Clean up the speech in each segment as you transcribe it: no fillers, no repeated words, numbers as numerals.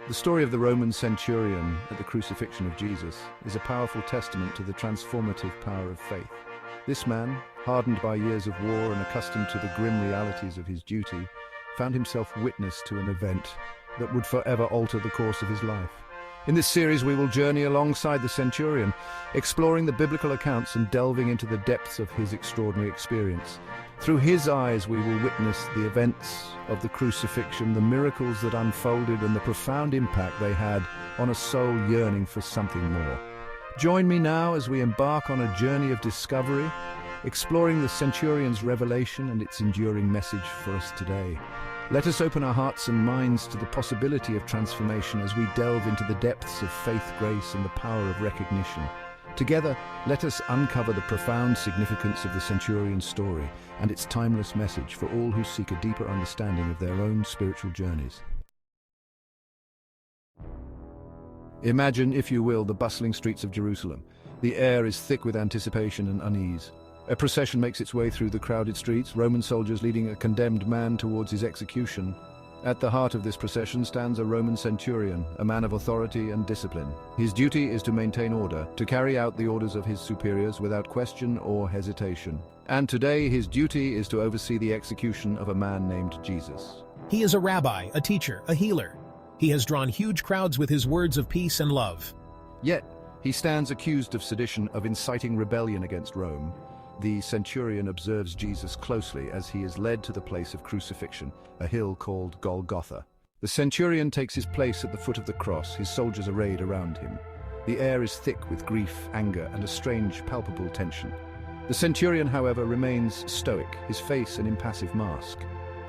The story of the Roman centurion at the crucifixion of Jesus is a powerful testament to the transformative power of faith. This man, hardened by years of war and accustomed to the grim realities of his duty, found himself witness to an event that would forever alter the course of his life. In this series, we will journey alongside the centurion, exploring the biblical accounts and delving into the depths of his extraordinary experience. Through his eyes, we will witness the events of the crucifixion, the miracles that unfolded, and the profound impact they had on a soul yearning for something more. Join me now as we embark on a journey of discovery, exploring the centurion's revelation and its enduring message for us today. Let us open our hearts and minds to the possibility of transformation as we delve into the depths of faith, grace, and the power of recognition. Together, let us uncover the profound significance of the centurion's story and its timeless message for all who seek a deeper understanding of their own spiritual journeys. Imagine, if you will, the bustling streets of Jerusalem. The air is thick with anticipation and unease. A procession makes its way through the crowded streets, Roman soldiers leading a condemned man towards his execution. At the heart of this procession stands a Roman centurion, a man of authority and discipline. His duty is to maintain order, to carry out the orders of his superiors without question or hesitation. And today his duty is to oversee the execution of a man named Jesus. He is a rabbi, a teacher, a healer. He has drawn huge crowds with his words of peace and love. Yet, he stands accused of sedition, of inciting rebellion against Rome. The centurion observes Jesus closely as he is led to the place of crucifixion, a hill called Golgotha. The centurion takes his place at the foot of the cross, his soldiers arrayed around him. The air is thick with grief, anger, and a strange, palpable tension. The centurion, however, remains stoic, his face an impassive mask.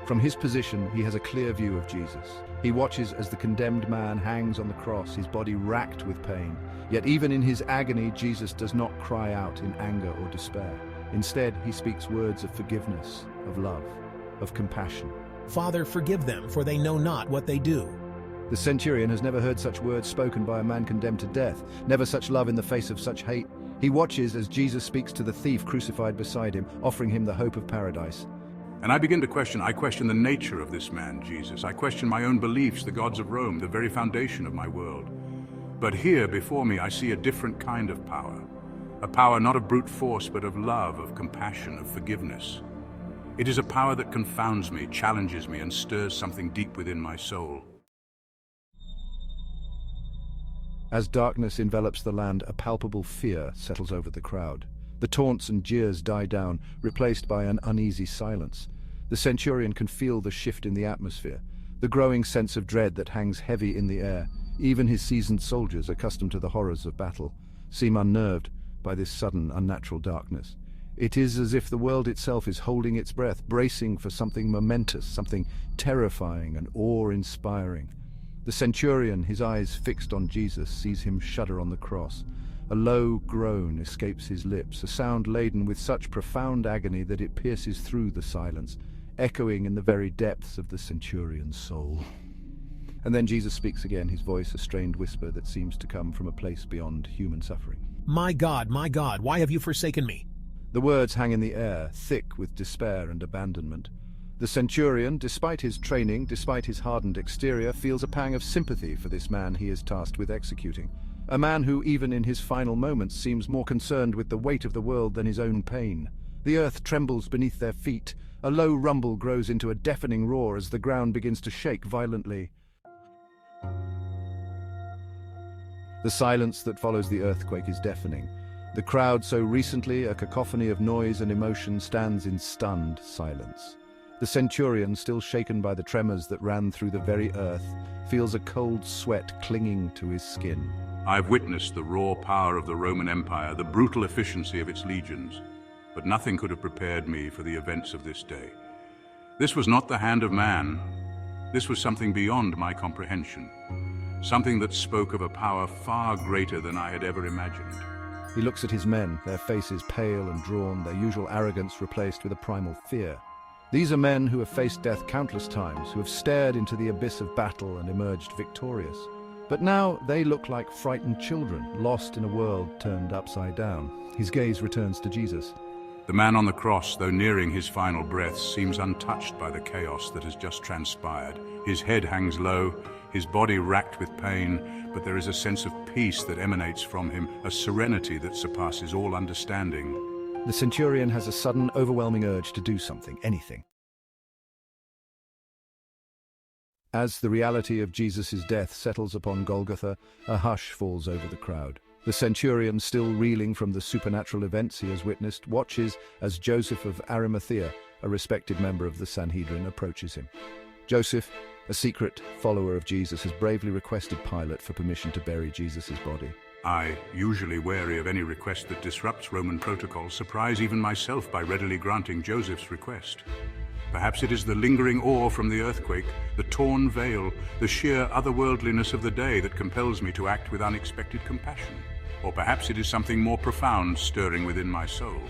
From his position, he has a clear view of Jesus. He watches as the condemned man hangs on the cross, his body racked with pain. Yet even in his agony, Jesus does not cry out in anger or despair. Instead, he speaks words of forgiveness, of love, of compassion. Father, forgive them, for they know not what they do. The centurion has never heard such words spoken by a man condemned to death, never such love in the face of such hate. He watches as Jesus speaks to the thief crucified beside him, offering him the hope of paradise. And I begin to question the nature of this man, Jesus. I question my own beliefs, the gods of Rome, the very foundation of my world. But here before me I see a different kind of power. A power not of brute force, but of love, of compassion, of forgiveness. It is a power that confounds me, challenges me, and stirs something deep within my soul. As darkness envelops the land, a palpable fear settles over the crowd. The taunts and jeers die down, replaced by an uneasy silence. The centurion can feel the shift in the atmosphere, the growing sense of dread that hangs heavy in the air. Even his seasoned soldiers, accustomed to the horrors of battle, seem unnerved by this sudden, unnatural darkness. It is as if the world itself is holding its breath, bracing for something momentous, something terrifying and awe-inspiring. The centurion, his eyes fixed on Jesus, sees him shudder on the cross. A low groan escapes his lips, a sound laden with such profound agony that it pierces through the silence, echoing in the very depths of the centurion's soul. And then Jesus speaks again, his voice a strained whisper that seems to come from a place beyond human suffering. My God, why have you forsaken me? The words hang in the air, thick with despair and abandonment. The centurion, despite his training, despite his hardened exterior, feels a pang of sympathy for this man he is tasked with executing. A man who, even in his final moments, seems more concerned with the weight of the world than his own pain. The earth trembles beneath their feet. A low rumble grows into a deafening roar as the ground begins to shake violently. The silence that follows the earthquake is deafening. The crowd, so recently a cacophony of noise and emotion, stands in stunned silence. The centurion, still shaken by the tremors that ran through the very earth, feels a cold sweat clinging to his skin. I've witnessed the raw power of the Roman Empire, the brutal efficiency of its legions, but nothing could have prepared me for the events of this day. This was not the hand of man. This was something beyond my comprehension. Something that spoke of a power far greater than I had ever imagined. He looks at his men, their faces pale and drawn, their usual arrogance replaced with a primal fear. These are men who have faced death countless times, who have stared into the abyss of battle and emerged victorious. But now they look like frightened children, lost in a world turned upside down. His gaze returns to Jesus. The man on the cross, though nearing his final breath, seems untouched by the chaos that has just transpired. His head hangs low, his body racked with pain, but there is a sense of peace that emanates from him, a serenity that surpasses all understanding. The centurion has a sudden, overwhelming urge to do something, anything. As the reality of Jesus' death settles upon Golgotha, a hush falls over the crowd. The centurion, still reeling from the supernatural events he has witnessed, watches as Joseph of Arimathea, a respected member of the Sanhedrin, approaches him. Joseph, a secret follower of Jesus, has bravely requested Pilate for permission to bury Jesus' body. I, usually wary of any request that disrupts Roman protocol, surprise even myself by readily granting Joseph's request. Perhaps it is the lingering awe from the earthquake, the torn veil, the sheer otherworldliness of the day that compels me to act with unexpected compassion. Or perhaps it is something more profound stirring within my soul.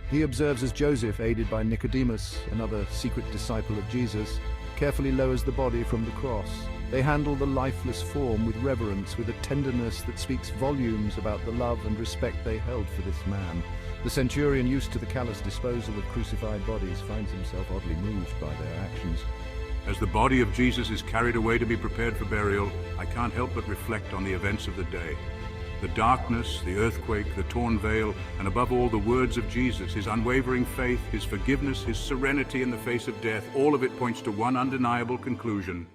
He observes as Joseph, aided by Nicodemus, another secret disciple of Jesus, carefully lowers the body from the cross. They handle the lifeless form with reverence, with a tenderness that speaks volumes about the love and respect they held for this man. The centurion, used to the callous disposal of crucified bodies, finds himself oddly moved by their actions. As the body of Jesus is carried away to be prepared for burial, I can't help but reflect on the events of the day. The darkness, the earthquake, the torn veil, and above all the words of Jesus, his unwavering faith, his forgiveness, his serenity in the face of death, all of it points to one undeniable conclusion.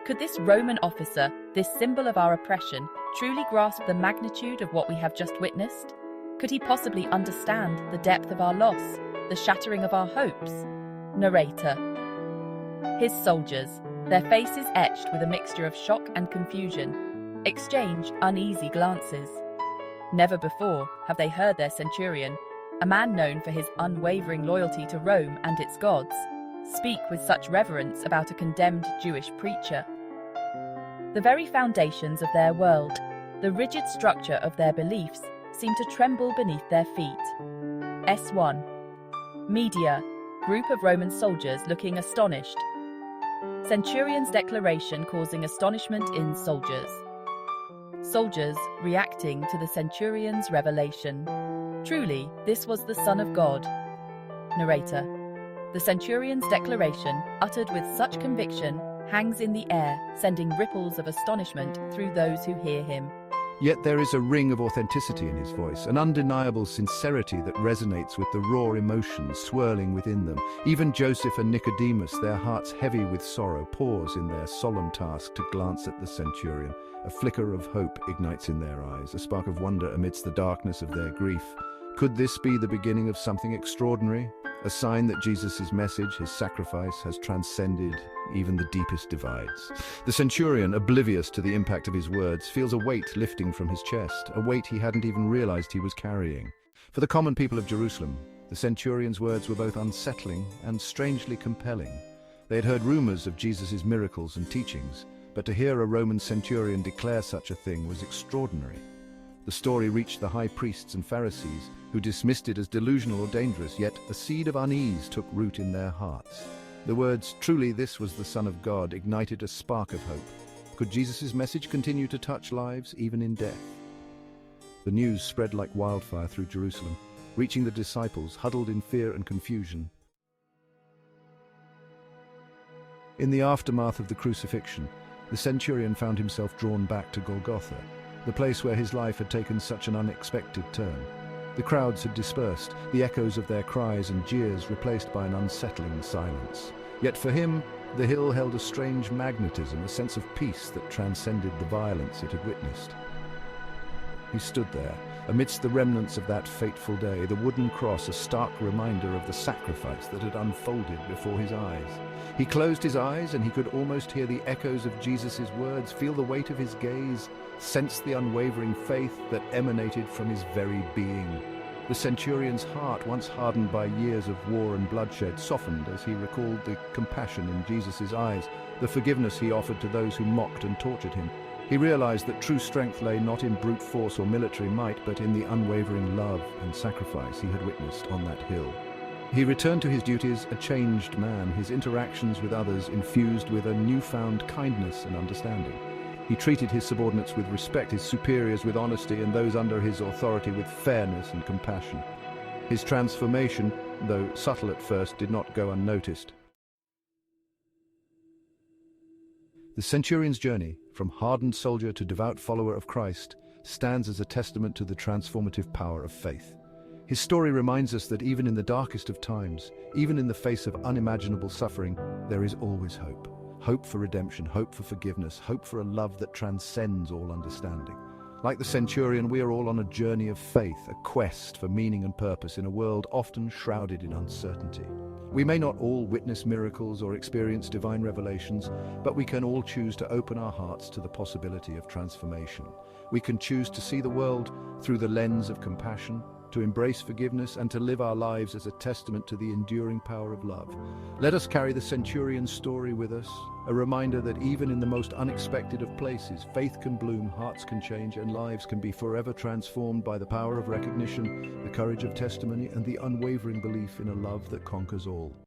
Could this Roman officer, this symbol of our oppression, truly grasp the magnitude of what we have just witnessed? Could he possibly understand the depth of our loss, the shattering of our hopes? Narrator. His soldiers, their faces etched with a mixture of shock and confusion, exchange uneasy glances. Never before have they heard their centurion, a man known for his unwavering loyalty to Rome and its gods, speak with such reverence about a condemned Jewish preacher. The very foundations of their world, the rigid structure of their beliefs, seem to tremble beneath their feet. S1. Media. Group of Roman soldiers looking astonished. Centurion's declaration causing astonishment in soldiers. Soldiers reacting to the centurion's revelation. Truly, this was the Son of God. Narrator. The centurion's declaration, uttered with such conviction, hangs in the air, sending ripples of astonishment through those who hear him. Yet there is a ring of authenticity in his voice, an undeniable sincerity that resonates with the raw emotions swirling within them. Even Joseph and Nicodemus, their hearts heavy with sorrow, pause in their solemn task to glance at the centurion. A flicker of hope ignites in their eyes, a spark of wonder amidst the darkness of their grief. Could this be the beginning of something extraordinary? A sign that Jesus' message, his sacrifice, has transcended even the deepest divides. The centurion, oblivious to the impact of his words, feels a weight lifting from his chest, a weight he hadn't even realized he was carrying. For the common people of Jerusalem, the centurion's words were both unsettling and strangely compelling. They had heard rumors of Jesus' miracles and teachings, but to hear a Roman centurion declare such a thing was extraordinary. The story reached the high priests and Pharisees, who dismissed it as delusional or dangerous, yet a seed of unease took root in their hearts. The words, "Truly this was the Son of God," ignited a spark of hope. Could Jesus' message continue to touch lives, even in death? The news spread like wildfire through Jerusalem, reaching the disciples, huddled in fear and confusion. In the aftermath of the crucifixion, the centurion found himself drawn back to Golgotha, the place where his life had taken such an unexpected turn. The crowds had dispersed, the echoes of their cries and jeers replaced by an unsettling silence. Yet for him, the hill held a strange magnetism, a sense of peace that transcended the violence it had witnessed. He stood there, amidst the remnants of that fateful day, the wooden cross a stark reminder of the sacrifice that had unfolded before his eyes. He closed his eyes and he could almost hear the echoes of Jesus' words, feel the weight of his gaze, sense the unwavering faith that emanated from his very being. The centurion's heart, once hardened by years of war and bloodshed, softened as he recalled the compassion in Jesus' eyes, the forgiveness he offered to those who mocked and tortured him. He realized that true strength lay not in brute force or military might, but in the unwavering love and sacrifice he had witnessed on that hill. He returned to his duties a changed man, his interactions with others infused with a newfound kindness and understanding. He treated his subordinates with respect, his superiors with honesty, and those under his authority with fairness and compassion. His transformation, though subtle at first, did not go unnoticed. The centurion's journey, from hardened soldier to devout follower of Christ, stands as a testament to the transformative power of faith. His story reminds us that even in the darkest of times, even in the face of unimaginable suffering, there is always hope. Hope for redemption, hope for forgiveness, hope for a love that transcends all understanding. Like the centurion, we are all on a journey of faith, a quest for meaning and purpose in a world often shrouded in uncertainty. We may not all witness miracles or experience divine revelations, but we can all choose to open our hearts to the possibility of transformation. We can choose to see the world through the lens of compassion, to embrace forgiveness, and to live our lives as a testament to the enduring power of love. Let us carry the centurion's story with us, a reminder that even in the most unexpected of places, faith can bloom, hearts can change, and lives can be forever transformed by the power of recognition, the courage of testimony, and the unwavering belief in a love that conquers all.